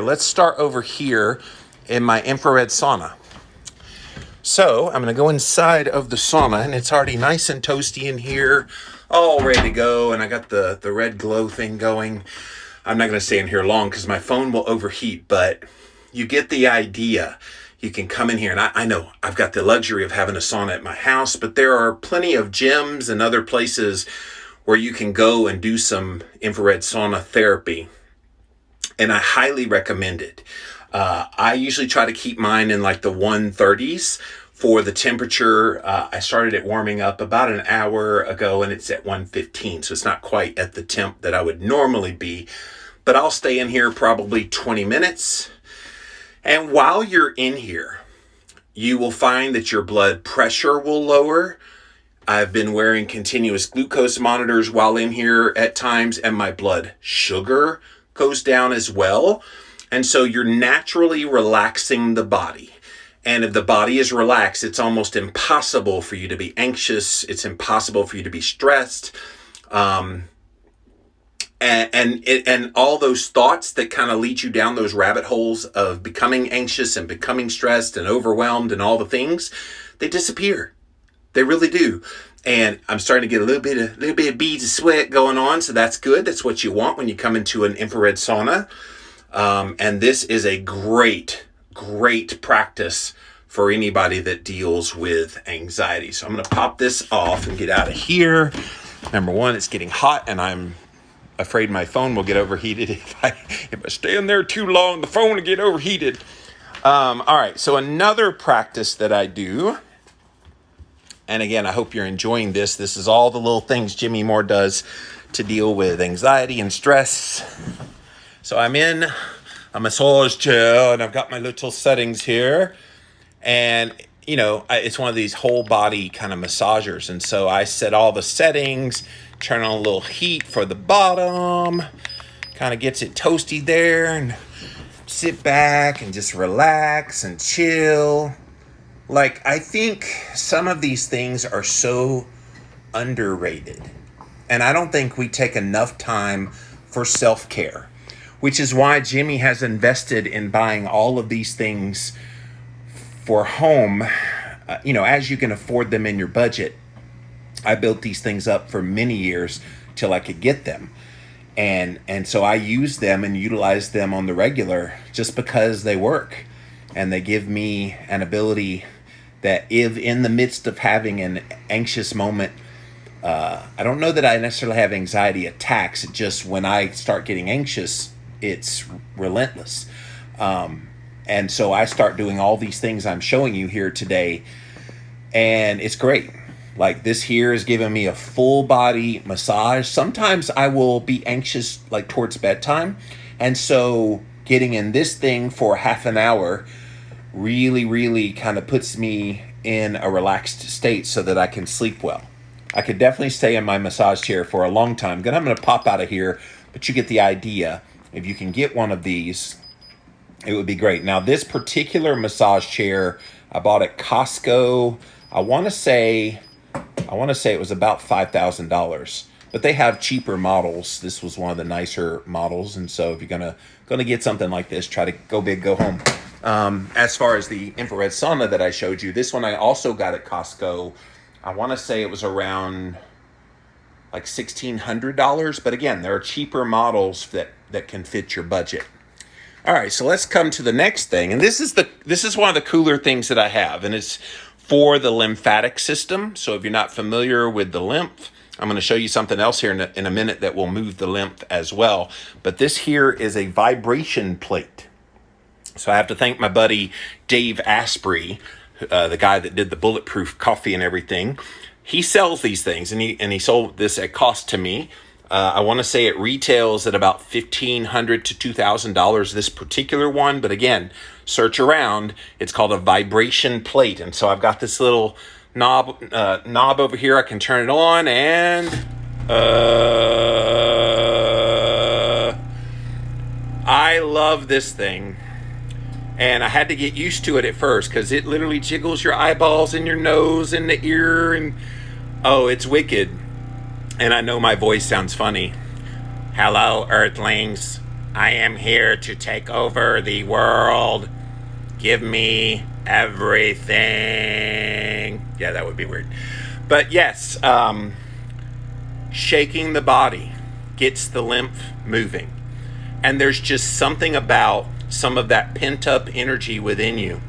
Let's start over here in my infrared sauna. So I'm going to go inside of the sauna, and it's already nice and toasty in here, all ready to go. And I got the red glow thing going. I'm not going to stay in here long because my phone will overheat, but you get the idea. You can come in here, and I know I've got the luxury of having a sauna at my house, but there are plenty of gyms and other places where you can go and do some infrared sauna therapy. And I highly recommend it. I usually try to keep mine in like the 130s for the temperature. I started it warming up about an hour ago, and it's at 115. So it's not quite at the temp that I would normally be, but I'll stay in here probably 20 minutes. And while you're in here, you will find that your blood pressure will lower. I've been wearing continuous glucose monitors while in here at times, and my blood sugar goes down as well. And so you're naturally relaxing the body. And if the body is relaxed, it's almost impossible for you to be anxious. It's impossible for you to be stressed. And all those thoughts that kind of lead you down those rabbit holes of becoming anxious and becoming stressed and overwhelmed and all the things, they disappear. They really do. And I'm starting to get a little bit of beads of sweat going on. So that's good. That's what you want when you come into an infrared sauna. And this is a great practice for anybody that deals with anxiety. So I'm going to pop this off and get out of here. Number one, it's getting hot, and I'm afraid my phone will get overheated. If I stay in there too long, the phone will get overheated. All right. So another practice that I do, and again, I hope you're enjoying this. This is all the little things Jimmy Moore does to deal with anxiety and stress. So I'm in a massage chair, and I've got my little settings here. And, you know, it's one of these whole body kind of massagers. And so I set all the settings, turn on a little heat for the bottom, kind of gets it toasty there, and sit back and just relax and chill. Like, I think some of these things are so underrated. And I don't think we take enough time for self-care, which is why Jimmy has invested in buying all of these things for home, as you can afford them in your budget. I built these things up for many years till I could get them. And so I use them and utilize them on the regular just because they work. And they give me an ability that if in the midst of having an anxious moment, I don't know that I necessarily have anxiety attacks. It just, when I start getting anxious, it's relentless. And so I start doing all these things I'm showing you here today, and it's great. Like, this here is giving me a full body massage. Sometimes I will be anxious like towards bedtime. And so getting in this thing for half an hour really kind of puts me in a relaxed state so that I can sleep well. I could definitely stay in my massage chair for a long time. I'm going to pop out of here, but you get the idea. If you can get one of these, it would be great. Now, this particular massage chair I bought at Costco. I want to say it was about $5,000, but they have cheaper models. This was one of the nicer models, and so if you're gonna get something like this, try to go big, go home. As far as the infrared sauna that I showed you, this one I also got at Costco. I want to say it was around like $1,600, but again, there are cheaper models that can fit your budget. All right, so let's come to the next thing, and this is one of the cooler things that I have, and it's for the lymphatic system. So if you're not familiar with the lymph, I'm going to show you something else here in a minute that will move the lymph as well. But this here is a vibration plate. So I have to thank my buddy Dave Asprey, the guy that did the bulletproof coffee and everything. He sells these things, and he sold this at cost to me. I want to say it retails at about $1,500 to $2,000, this particular one. But again, search around. It's called a vibration plate. And so I've got this little knob over here. I can turn it on, and I love this thing. And I had to get used to it at first because it literally jiggles your eyeballs and your nose and the ear. And oh, it's wicked. And I know my voice sounds funny. Hello, Earthlings. I am here to take over the world. Give me everything. Yeah, that would be weird. But yes, shaking the body gets the lymph moving. And there's just something about some of that pent up energy within you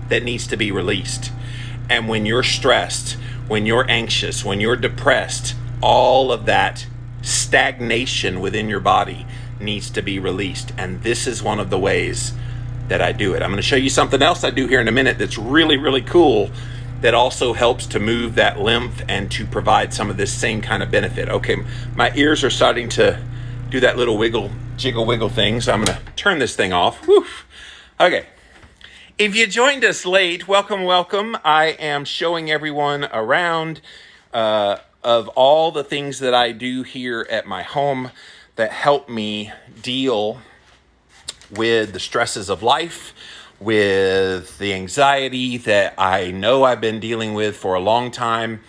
that needs to be released. And when you're stressed, when you're anxious, when you're depressed, all of that stagnation within your body needs to be released. And this is one of the ways that I do it. I'm going to show you something else I do here in a minute that's really, really cool that also helps to move that lymph and to provide some of this same kind of benefit. Okay, my ears are starting to do that little jiggle wiggle thing, so I'm going to turn this thing off. Whew. Okay. If you joined us late, welcome. I am showing everyone around of all the things that I do here at my home that help me deal with the stresses of life, with the anxiety that I know I've been dealing with for a long time.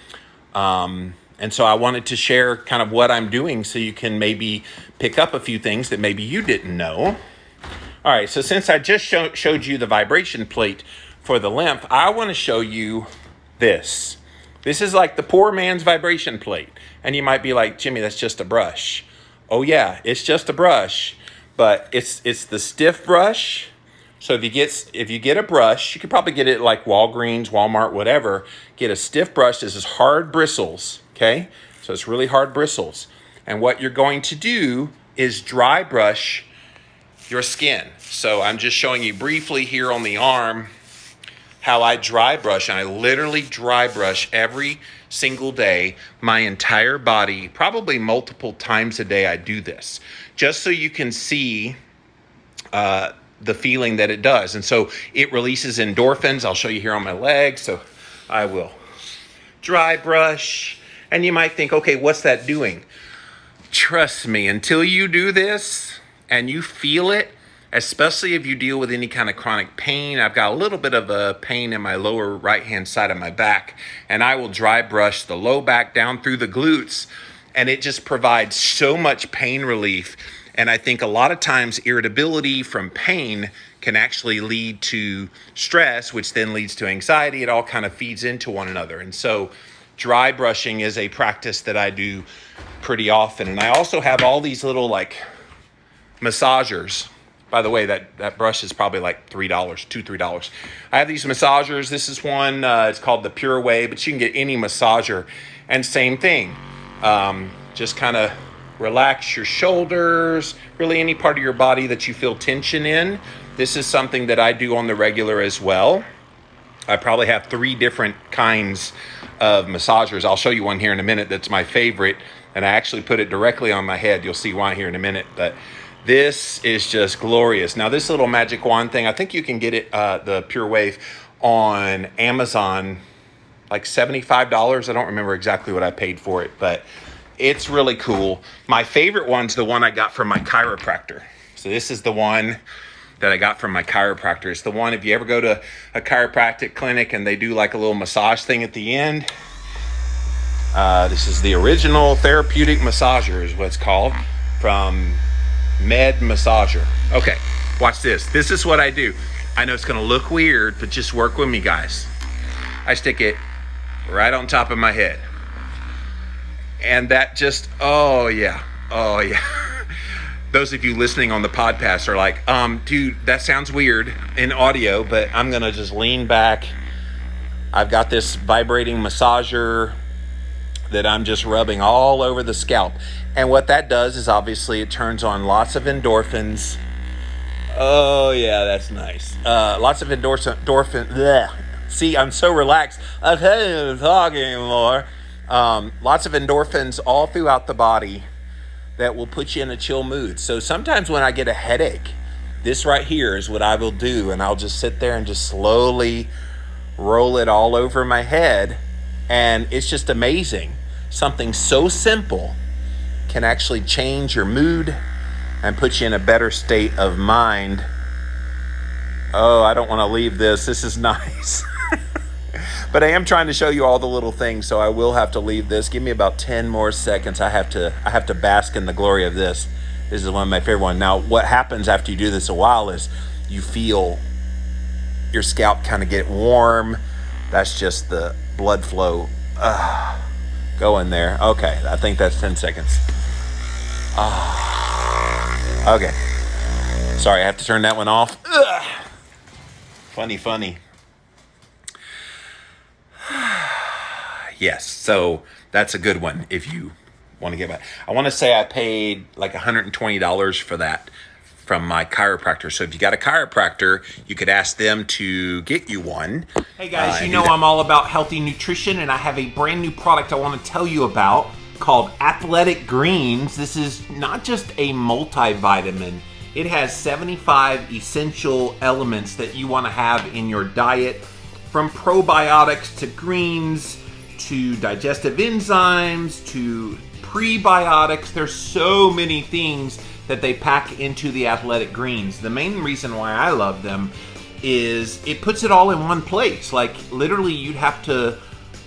And so I wanted to share kind of what I'm doing so you can maybe pick up a few things that maybe you didn't know. All right, so since I just showed you the vibration plate for the lymph, I want to show you this. This is like the poor man's vibration plate. And you might be like, Jimmy, that's just a brush. Oh yeah, it's just a brush, but it's the stiff brush. So if you get a brush, you could probably get it at like Walgreens, Walmart, whatever. Get a stiff brush. This is hard bristles, okay? So it's really hard bristles. And what you're going to do is dry brush your skin. So I'm just showing you briefly here on the arm how I dry brush. And I literally dry brush every single day, my entire body, probably multiple times a day I do this, just so you can see the feeling that it does. And so it releases endorphins. I'll show you here on my leg. So I will dry brush. And you might think, okay, what's that doing? Trust me, until you do this and you feel it, especially if you deal with any kind of chronic pain. I've got a little bit of a pain in my lower right-hand side of my back, and I will dry brush the low back down through the glutes, and it just provides so much pain relief. And I think a lot of times irritability from pain can actually lead to stress, which then leads to anxiety. It all kind of feeds into one another. And so dry brushing is a practice that I do pretty often. And I also have all these little like massagers. By the way, that brush is probably like $3, $3. I have these massagers. This is one, it's called the Pure Way, but you can get any massager. And same thing, just kind of relax your shoulders, really any part of your body that you feel tension in. This is something that I do on the regular as well. I probably have 3 different kinds of massagers. I'll show you one here in a minute that's my favorite, and I actually put it directly on my head. You'll see why here in a minute, but this is just glorious. Now, this little magic wand thing, I think you can get it, the Pure Wave, on Amazon, like $75. I don't remember exactly what I paid for it, but it's really cool. My favorite one's the one I got from my chiropractor. So this is the one that I got from my chiropractor. It's the one, if you ever go to a chiropractic clinic and they do like a little massage thing at the end. This is the original therapeutic massager is what it's called, from Med Massager. Okay, watch this. This is what I do. I know it's going to look weird, but just work with me, guys. I stick it right on top of my head. And that just, oh yeah. Those of you listening on the podcast are like, dude, that sounds weird in audio, but I'm going to just lean back. I've got this vibrating massager that I'm just rubbing all over the scalp. And what that does is obviously it turns on lots of endorphins. Oh yeah, that's nice. Lots of endorphin. Bleh. See, I'm so relaxed. I can't even talk anymore. Lots of endorphins all throughout the body that will put you in a chill mood. So sometimes when I get a headache, this right here is what I will do. And I'll just sit there and just slowly roll it all over my head. And it's just amazing. Something so simple can actually change your mood and put you in a better state of mind. Oh, I don't want to leave this. This is nice. But I am trying to show you all the little things, so I will have to leave this. Give me about 10 more seconds. I have to bask in the glory of this. This is one of my favorite ones. Now, what happens after you do this a while is you feel your scalp kind of get warm. That's just the blood flow going there. Okay, I think that's 10 seconds. Okay. Sorry, I have to turn that one off. Funny. Yes, so that's a good one if you want to get back. I want to say I paid like $120 for that from my chiropractor. So if you got a chiropractor, you could ask them to get you one. Hey guys, you know I'm all about healthy nutrition, and I have a brand new product I want to tell you about called Athletic Greens. This is not just a multivitamin. It has 75 essential elements that you want to have in your diet, from probiotics to greens to digestive enzymes to prebiotics. There's so many things that they pack into the Athletic Greens. The main reason why I love them is it puts it all in one place. Like literally you'd have to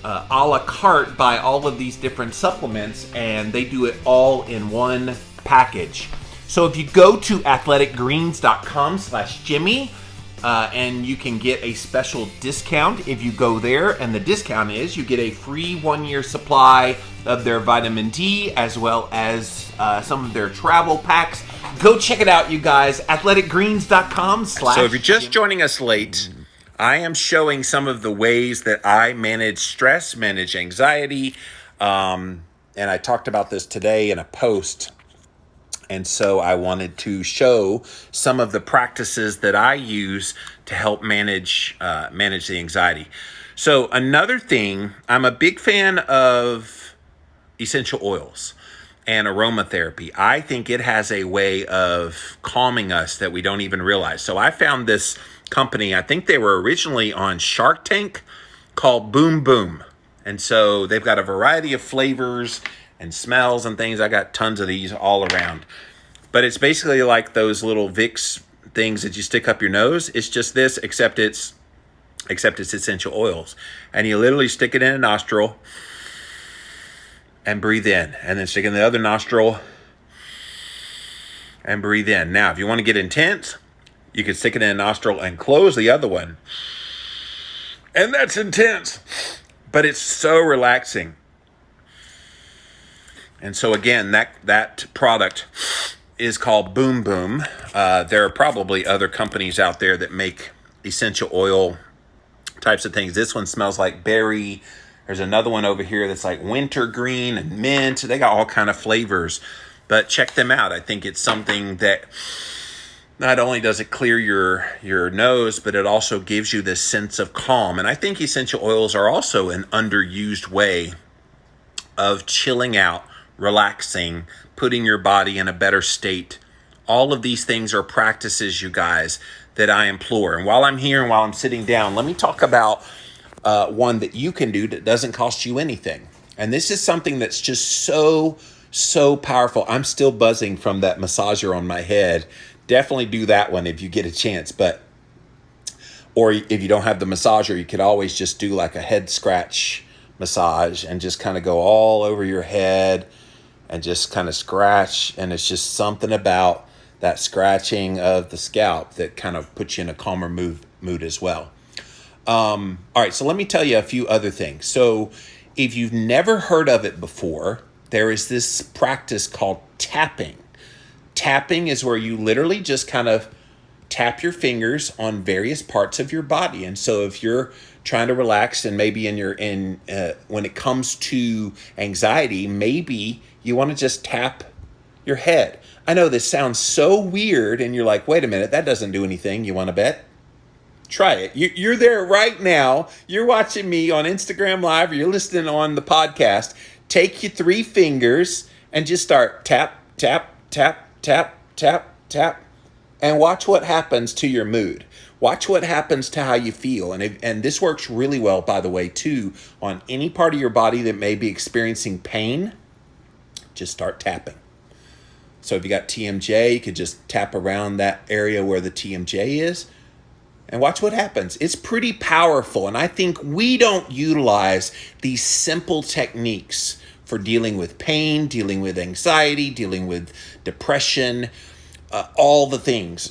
a la carte buy all of these different supplements, and they do it all in one package. So if you go to athleticgreens.com/Jimmy, and you can get a special discount if you go there, and the discount is you get a free 1-year supply of their vitamin D as well as some of their travel packs. Go check it out, you guys. athleticgreens.com/. So if you're just joining us late, I am showing some of the ways that I manage stress, manage anxiety, and I talked about this today in a post. And so I wanted to show some of the practices that I use to help manage the anxiety. So another thing, I'm a big fan of essential oils and aromatherapy. I think it has a way of calming us that we don't even realize. So I found this company, I think they were originally on Shark Tank, called Boom Boom. And so they've got a variety of flavors and smells and things. I got tons of these all around. But it's basically like those little Vicks things that you stick up your nose. It's just this, except it's essential oils. And you literally stick it in a nostril and breathe in. And then stick it in the other nostril and breathe in. Now, if you want to get intense, you can stick it in a nostril and close the other one. And that's intense. But it's so relaxing. And so again, that product is called Boom Boom. There are probably other companies out there that make essential oil types of things. This one smells like berry. There's another one over here that's like wintergreen and mint. They got all kind of flavors, but check them out. I think it's something that not only does it clear your nose, but it also gives you this sense of calm. And I think essential oils are also an underused way of chilling out, relaxing, putting your body in a better state. All of these things are practices, you guys, that I implore. And while I'm here and while I'm sitting down, let me talk about one that you can do that doesn't cost you anything. And this is something that's just so powerful. I'm still buzzing from that massager on my head. Definitely do that one if you get a chance. Or if you don't have the massager, you could always just do like a head scratch massage and just kind of go all over your head and just kind of scratch. And it's just something about that scratching of the scalp that kind of puts you in a calmer mood as well. All right, so let me tell you a few other things. So if you've never heard of it before, there is this practice called tapping. Tapping is where you literally just kind of tap your fingers on various parts of your body. And so if you're trying to relax and maybe when it comes to anxiety, maybe you want to just tap your head. I know this sounds so weird and you're like, wait a minute, that doesn't do anything. You want to bet? Try it. You're there right now. You're watching me on Instagram Live or you're listening on the podcast. Take your 3 fingers and just start tap, tap, tap, tap, tap, tap, and watch what happens to your mood. Watch what happens to how you feel. And this works really well, by the way, too, on any part of your body that may be experiencing pain. Just start tapping. So if you got TMJ, you could just tap around that area where the TMJ is and watch what happens. It's pretty powerful. And I think we don't utilize these simple techniques for dealing with pain, dealing with anxiety, dealing with depression, all the things.